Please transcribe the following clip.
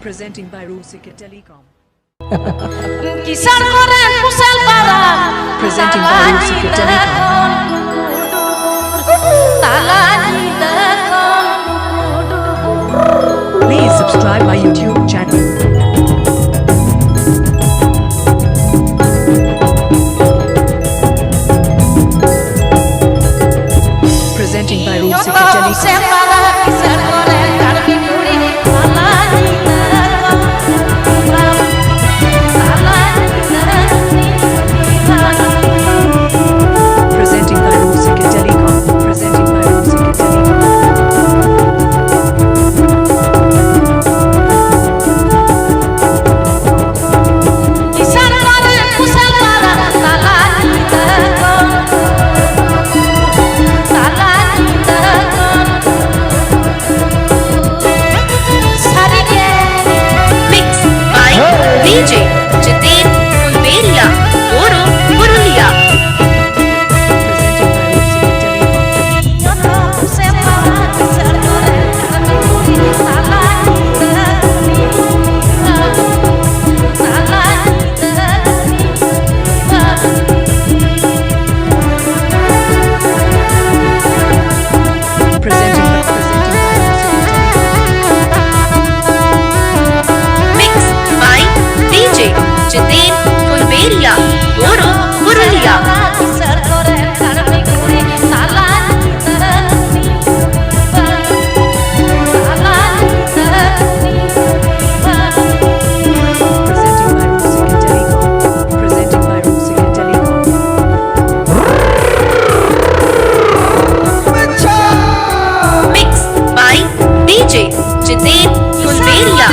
Presenting by Rusika Telecom. Kisar Koren Kusel Paora. Presenting by Rusika Telecom. Please subscribe my YouTube channel. Presenting by Rusika Telecom. Presenting by Rusika Telecom. Presenting by Rusika Telecom. Kisar Koren Kusel Paora. Mixed by DJ Jiten Purulia. Presenting by Rusika Telecom. Presenting by Mixed by DJ Jiten Purulia. Presenting by Rusika Telecom. Presenting by Rusika Telecom. Mixed by DJ Jiten Purulia.